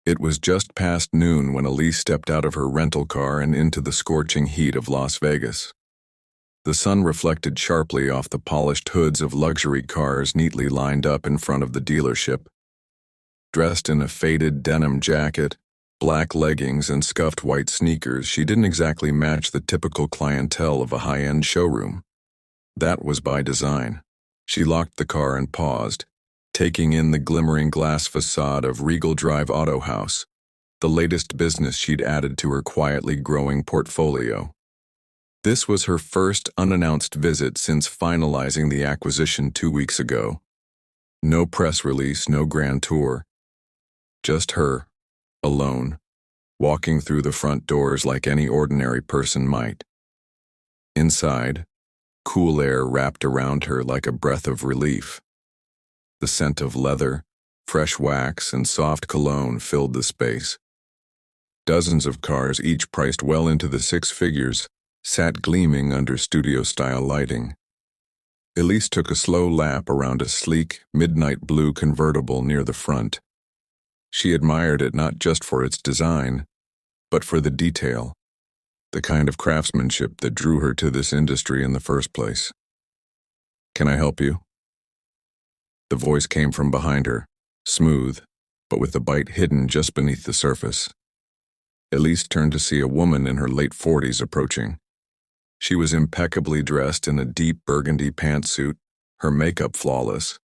It was just past noon when Elise stepped out of her rental car and into the scorching heat of Las Vegas. The sun reflected sharply off the polished hoods of luxury cars neatly lined up in front of the dealership. Dressed in a faded denim jacket, black leggings, and scuffed white sneakers, she didn't exactly match the typical clientele of a high-end showroom. That was by design. She locked the car and paused, taking in the glimmering glass facade of Regal Drive Auto House, the latest business she'd added to her quietly growing portfolio. This was her first unannounced visit since finalizing the acquisition 2 weeks ago. No press release, no grand tour. Just her, alone, walking through the front doors like any ordinary person might. Inside, cool air wrapped around her like a breath of relief. The scent of leather, fresh wax, and soft cologne filled the space. Dozens of cars, each priced well into the six figures, sat gleaming under studio-style lighting. Elise took a slow lap around a sleek, midnight blue convertible near the front. She admired it not just for its design, but for the detail, the kind of craftsmanship that drew her to this industry in the first place. "Can I help you?" The voice came from behind her, smooth, but with the bite hidden just beneath the surface. Elise turned to see a woman in her late 40s approaching. She was impeccably dressed in a deep burgundy pantsuit, her makeup flawless,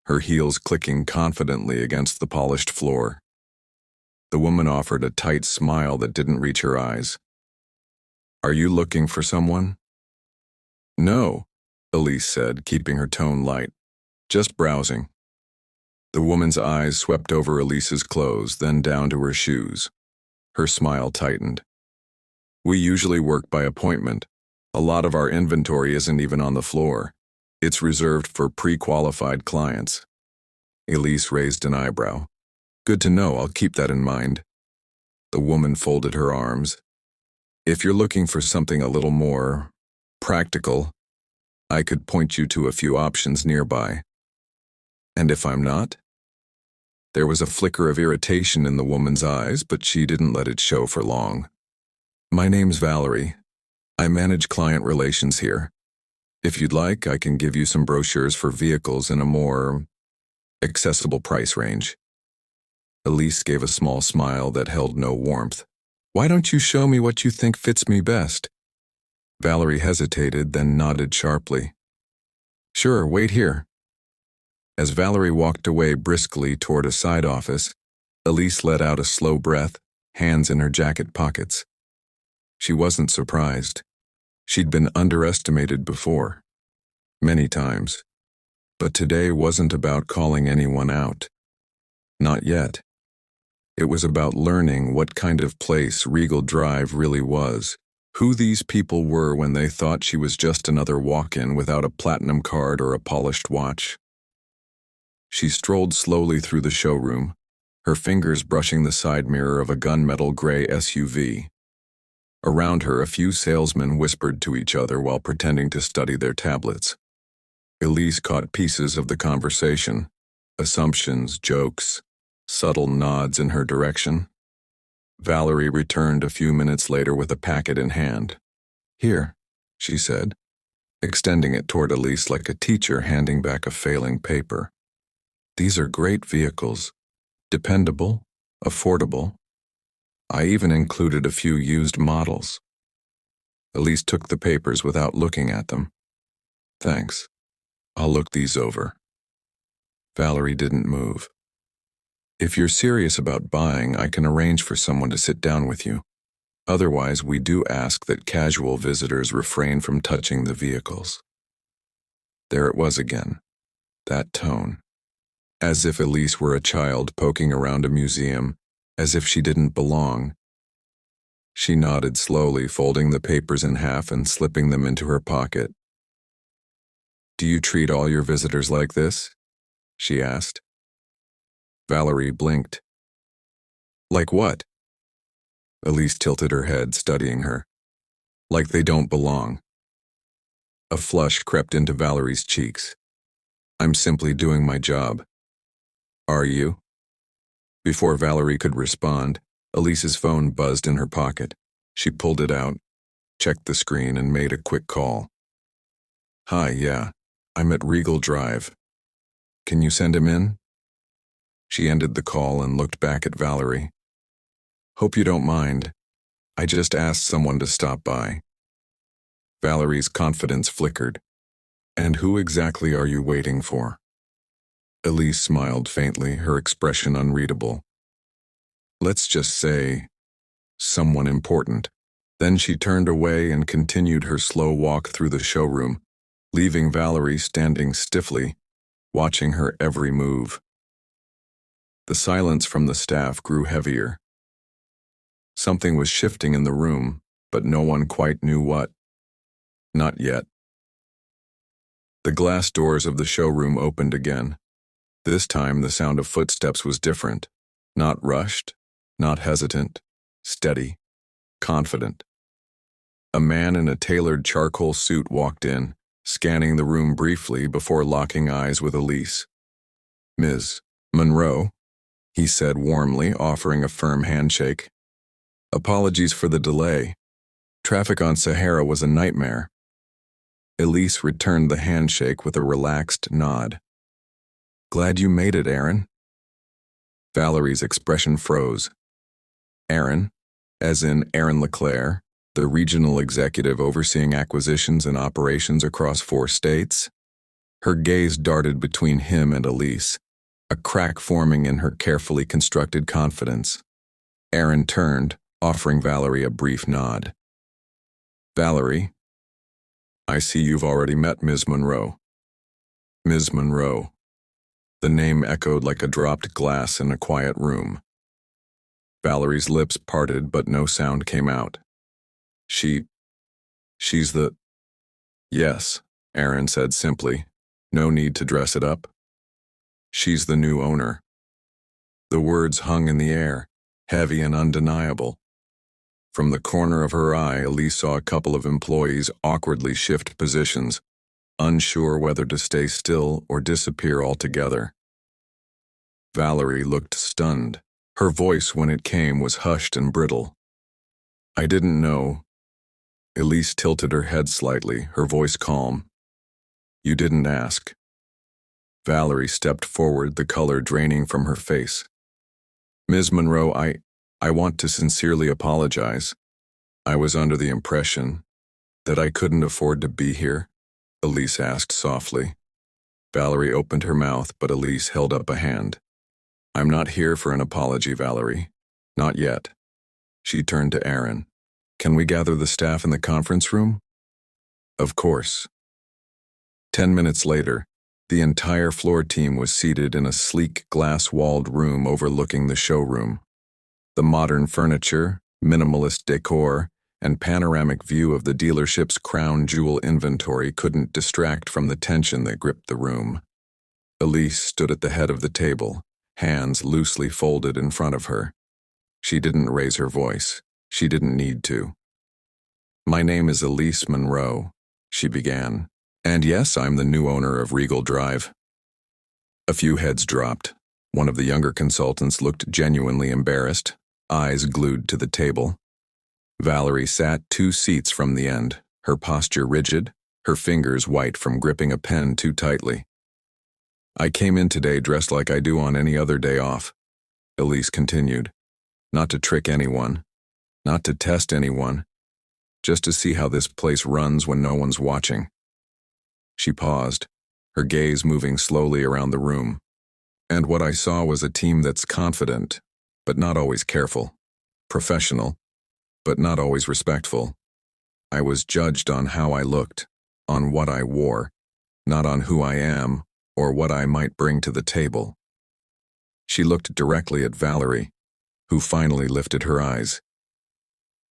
her heels clicking confidently against the polished floor. The woman offered a tight smile that didn't reach her eyes. "Are you looking for someone?" "No," Elise said, keeping her tone light. "Just browsing." The woman's eyes swept over Elise's clothes, then down to her shoes. Her smile tightened. "We usually work by appointment. A lot of our inventory isn't even on the floor. It's reserved for pre-qualified clients." Elise raised an eyebrow. "Good to know, I'll keep that in mind." The woman folded her arms. "If you're looking for something a little more practical, I could point you to a few options nearby." "And if I'm not?" There was a flicker of irritation in the woman's eyes, but she didn't let it show for long. "My name's Valerie. I manage client relations here. If you'd like, I can give you some brochures for vehicles in a more accessible price range." Elise gave a small smile that held no warmth. "Why don't you show me what you think fits me best?" Valerie hesitated, then nodded sharply. "Sure, wait here." As Valerie walked away briskly toward a side office, Elise let out a slow breath, hands in her jacket pockets. She wasn't surprised. She'd been underestimated before, many times. But today wasn't about calling anyone out. Not yet. It was about learning what kind of place Regal Drive really was, who these people were when they thought she was just another walk-in without a platinum card or a polished watch. She strolled slowly through the showroom, her fingers brushing the side mirror of a gunmetal gray SUV. Around her, a few salesmen whispered to each other while pretending to study their tablets. Elise caught pieces of the conversation, assumptions, jokes, subtle nods in her direction. Valerie returned a few minutes later with a packet in hand. "Here," she said, extending it toward Elise like a teacher handing back a failing paper. "These are great vehicles, dependable, affordable. I even included a few used models." Elise took the papers without looking at them. "Thanks. I'll look these over." Valerie didn't move. "If you're serious about buying, I can arrange for someone to sit down with you. Otherwise, we do ask that casual visitors refrain from touching the vehicles." There it was again, that tone. As if Elise were a child poking around a museum, as if she didn't belong. She nodded slowly, folding the papers in half and slipping them into her pocket. "Do you treat all your visitors like this?" she asked. Valerie blinked. "Like what?" Elise tilted her head, studying her. "Like they don't belong." A flush crept into Valerie's cheeks. "I'm simply doing my job." "Are you?" Before Valerie could respond, Elise's phone buzzed in her pocket. She pulled it out, checked the screen, and made a quick call. Hi, yeah, I'm at Regal Drive. Can you send him in? She ended the call and looked back at Valerie. Hope you don't mind. I just asked someone to stop by. Valerie's confidence flickered. And who exactly are you waiting for? Elise smiled faintly, her expression unreadable. Let's just say, someone important. Then she turned away and continued her slow walk through the showroom, leaving Valerie standing stiffly, watching her every move. The silence from the staff grew heavier. Something was shifting in the room, but no one quite knew what. Not yet. The glass doors of the showroom opened again. This time the sound of footsteps was different. Not rushed, not hesitant, steady, confident. A man in a tailored charcoal suit walked in, scanning the room briefly before locking eyes with Elise. Ms. Monroe, he said warmly, offering a firm handshake. Apologies for the delay. Traffic on Sahara was a nightmare. Elise returned the handshake with a relaxed nod. Glad you made it, Aaron. Valerie's expression froze. Aaron, as in Aaron LeClaire, the regional executive overseeing acquisitions and operations across 4 states? Her gaze darted between him and Elise, a crack forming in her carefully constructed confidence. Aaron turned, offering Valerie a brief nod. Valerie, I see you've already met Ms. Monroe. Ms. Monroe. The name echoed like a dropped glass in a quiet room. Valerie's lips parted, but no sound came out. She's the... Yes, Aaron said simply. No need to dress it up. She's the new owner. The words hung in the air, heavy and undeniable. From the corner of her eye, Elise saw a couple of employees awkwardly shift positions, unsure whether to stay still or disappear altogether. Valerie looked stunned. Her voice, when it came, was hushed and brittle. I didn't know. Elise tilted her head slightly, her voice calm. You didn't ask. Valerie stepped forward, the color draining from her face. Ms. Monroe, I want to sincerely apologize. I was under the impression that I couldn't afford to be here, Elise asked softly. Valerie opened her mouth, but Elise held up a hand. I'm not here for an apology, Valerie. Not yet. She turned to Aaron. Can we gather the staff in the conference room? Of course. 10 minutes later, the entire floor team was seated in a sleek glass-walled room overlooking the showroom. The modern furniture, minimalist decor, and panoramic view of the dealership's crown jewel inventory couldn't distract from the tension that gripped the room. Elise stood at the head of the table, hands loosely folded in front of her. She didn't raise her voice. She didn't need to. My name is Elise Monroe, she began. And yes, I'm the new owner of Regal Drive. A few heads dropped. One of the younger consultants looked genuinely embarrassed, eyes glued to the table. Valerie sat 2 seats from the end, her posture rigid, her fingers white from gripping a pen too tightly. I came in today dressed like I do on any other day off, Elise continued. Not to trick anyone, not to test anyone, just to see how this place runs when no one's watching. She paused, her gaze moving slowly around the room. And what I saw was a team that's confident, but not always careful, professional, but not always respectful. I was judged on how I looked, on what I wore, not on who I am or what I might bring to the table. She looked directly at Valerie, who finally lifted her eyes.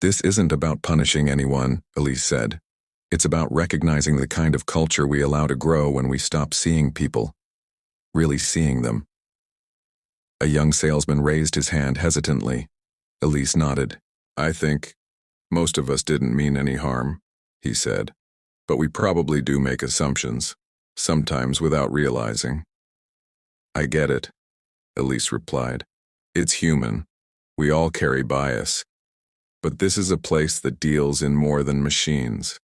This isn't about punishing anyone, Elise said. It's about recognizing the kind of culture we allow to grow when we stop seeing people, really seeing them. A young salesman raised his hand hesitantly. Elise nodded. I think most of us didn't mean any harm, he said. But we probably do make assumptions, sometimes without realizing. I get it, Elise replied. It's human. We all carry bias. But this is a place that deals in more than machines.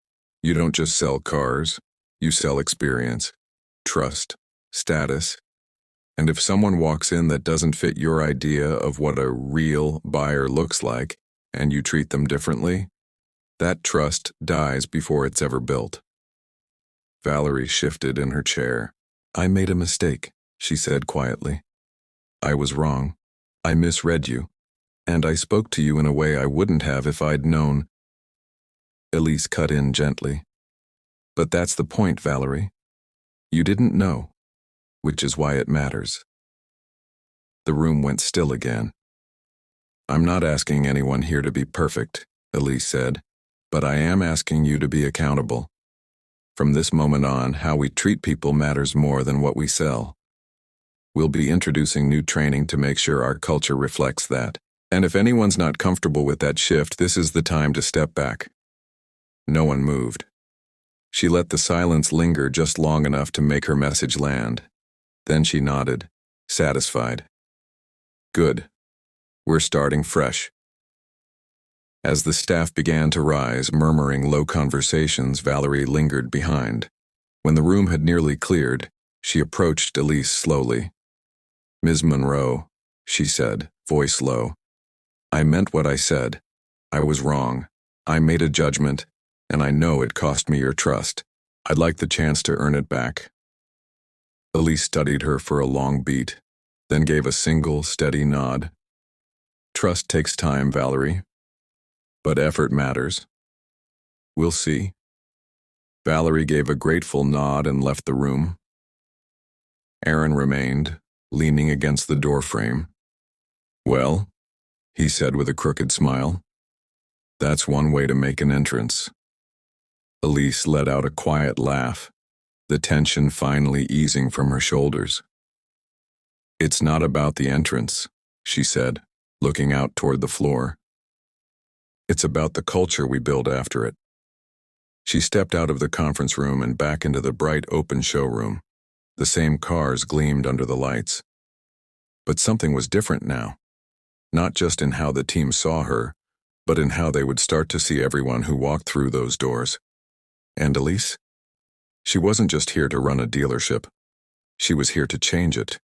You don't just sell cars, you sell experience, trust, status. And if someone walks in that doesn't fit your idea of what a real buyer looks like, and you treat them differently, that trust dies before it's ever built. Valerie shifted in her chair. I made a mistake, she said quietly. I was wrong. I misread you. And I spoke to you in a way I wouldn't have if I'd known. Elise cut in gently. But that's the point, Valerie. You didn't know, which is why it matters. The room went still again. I'm not asking anyone here to be perfect, Elise said, but I am asking you to be accountable. From this moment on, how we treat people matters more than what we sell. We'll be introducing new training to make sure our culture reflects that. And if anyone's not comfortable with that shift, this is the time to step back. No one moved. She let the silence linger just long enough to make her message land. Then she nodded, satisfied. Good. We're starting fresh. As the staff began to rise, murmuring low conversations, Valerie lingered behind. When the room had nearly cleared, she approached Elise slowly. Ms. Monroe, she said, voice low. I meant what I said. I was wrong. I made a judgment, and I know it cost me your trust. I'd like the chance to earn it back. Elise studied her for a long beat, then gave a single, steady nod. Trust takes time, Valerie. But effort matters. We'll see. Valerie gave a grateful nod and left the room. Aaron remained, leaning against the doorframe. Well, he said with a crooked smile. That's one way to make an entrance. Elise let out a quiet laugh, the tension finally easing from her shoulders. It's not about the entrance, she said, looking out toward the floor. It's about the culture we build after it. She stepped out of the conference room and back into the bright open showroom. The same cars gleamed under the lights. But something was different now. Not just in how the team saw her, but in how they would start to see everyone who walked through those doors. And Elise? She wasn't just here to run a dealership. She was here to change it.